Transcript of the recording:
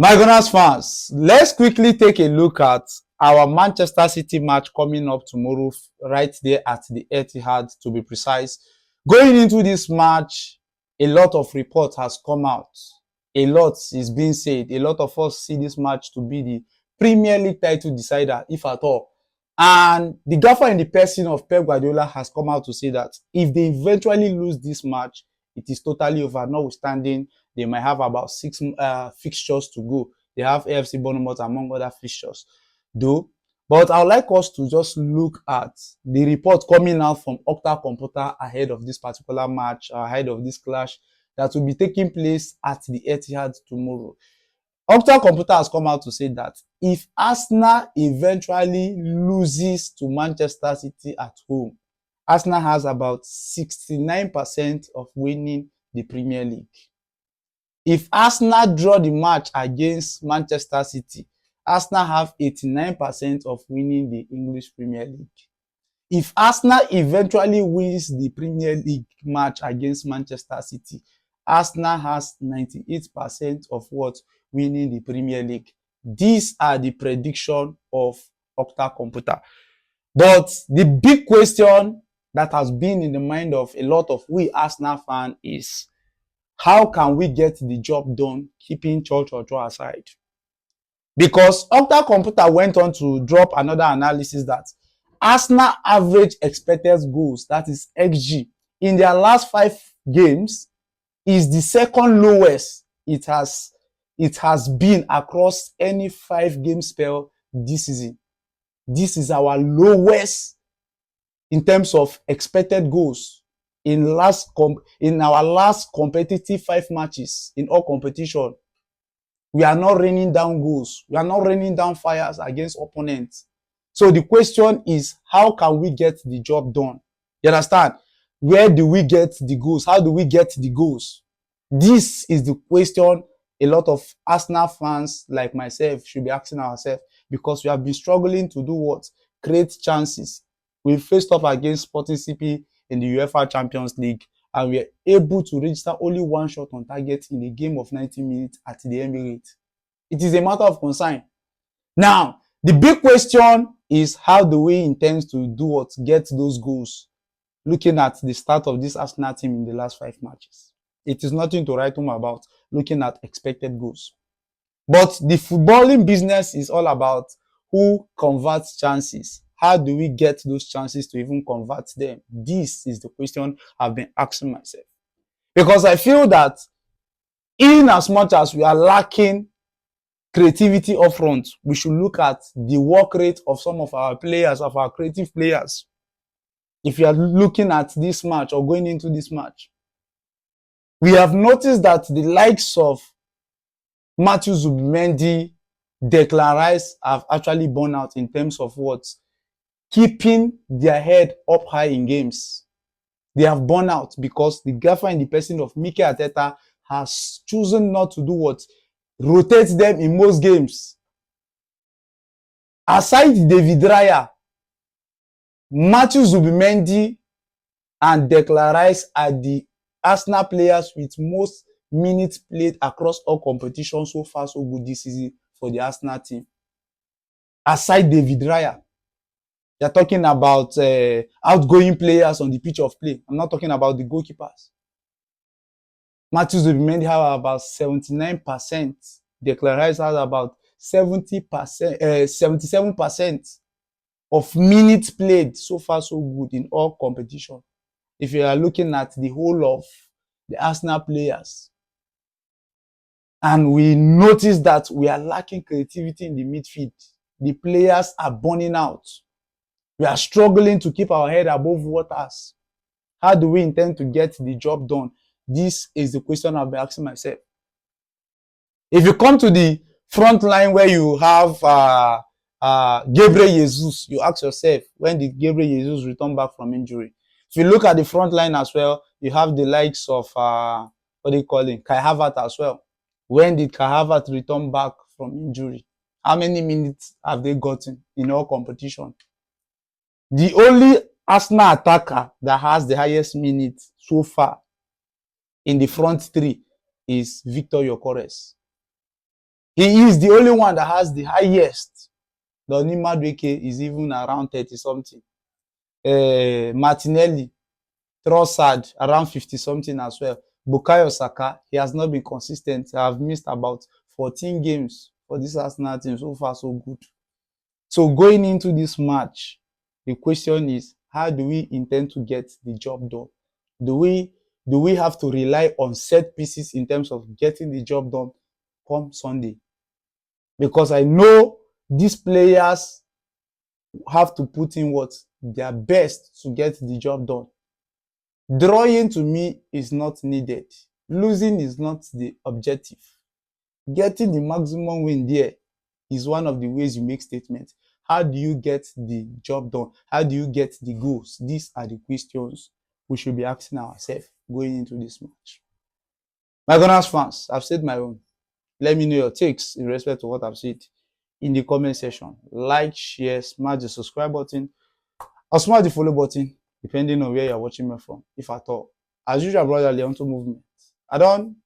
My Gunners fans, let's quickly take a look at our Manchester City match coming up tomorrow, right there at the Etihad, to be precise. Going into this match, a lot of reports has come out. A lot is being said. A lot of us see this match to be the Premier League title decider, if at all. And the gaffer in the person of Pep Guardiola has come out to say that if they eventually lose this match, it is totally over, notwithstanding they might have about 6 fixtures to go. They have AFC Bournemouth among other fixtures, though. But I would like us to just look at the report coming out from Opta Computer ahead of this particular match, ahead of this clash that will be taking place at the Etihad tomorrow. Opta Computer has come out to say that if Arsenal eventually loses to Manchester City at home, Arsenal has about 69% of winning the Premier League. If Arsenal draw the match against Manchester City, Arsenal have 89% of winning the English Premier League. If Arsenal eventually wins the Premier League match against Manchester City, Arsenal has 98% of what winning the Premier League. These are the prediction of Opta Computer. But the big question that has been in the mind of a lot of we Arsenal fans is, how can we get the job done keeping Church aside? Because Opta Computer went on to drop another analysis that Arsenal average expected goals, that is XG, in their last 5 games is the second lowest it has been across any 5-game spell this season. This is our lowest in terms of expected goals in our last competitive 5 matches in all competition. We are not raining down goals. We are not raining down fires against opponents. So the question is, how can we get the job done? You understand? Where do we get the goals? How do we get the goals? This is the question a lot of Arsenal fans like myself should be asking ourselves, because we have been struggling to do what? Create chances. We faced up against Sporting CP in the UEFA Champions League, and we are able to register only 1 shot on target in a game of 90 minutes at the Emirates. It is a matter of concern. Now, the big question is, how do we intend to do what? Get those goals, looking at the start of this Arsenal team in the last 5 matches. It is nothing to write home about looking at expected goals. But the footballing business is all about who converts chances. How do we get those chances to even convert them? This is the question I've been asking myself. Because I feel that in as much as we are lacking creativity up front, we should look at the work rate of some of our players, of our creative players. If you are looking at this match or going into this match, we have noticed that the likes of Matthew Zubimendi, Declan Rice have actually borne out in terms of what? Keeping their head up high in games. They have borne out because the gaffer in the person of Mikel Arteta has chosen not to do what? Rotate them in most games. Aside David Raya, Matthew Zubimendi and Declan Rice are the Arsenal players with most minutes played across all competitions so far so good this season for the Arsenal team. Aside David Raya, they're talking about outgoing players on the pitch of play. I'm not talking about the goalkeepers. Matthew Zubimendi have about 79%. Declan Rice has about 70%, 77% of minutes played so far so good in all competition. If you are looking at the whole of the Arsenal players, and we notice that we are lacking creativity in the midfield. The players are burning out. We are struggling to keep our head above waters. How do we intend to get the job done? This is the question I've been asking myself. If you come to the front line where you have Gabriel Jesus, you ask yourself, when did Gabriel Jesus return back from injury? If you look at the front line as well, you have the likes of, Kai Havertz as well. When did Kai Havertz return back from injury? How many minutes have they gotten in all competition? The only Arsenal attacker that has the highest minutes so far in the front 3 is Victor Gyökeres. He is the only one that has the highest. Donny Madueke is even around 30 something. Martinelli, Trossard around 50 something as well. Bukayo Saka, he has not been consistent. I have missed about 14 games for this Arsenal team. So far, so good. So going into this match, the question is, how do we intend to get the job done? Do we have to rely on set pieces in terms of getting the job done come Sunday? Because I know these players have to put in what their best to get the job done. Drawing to me is not needed. Losing is not the objective. Getting the maximum win there is one of the ways you make statements. How do you get the job done? How do you get the goals? These are the questions we should be asking ourselves going into this match. My Gunners fans, I've said my own. Let me know your takes in respect to what I've said in the comment section. Like, share, smash the subscribe button, or smash the follow button, depending on where you're watching me from, if at all. As usual, brother Leonto Movement. I don't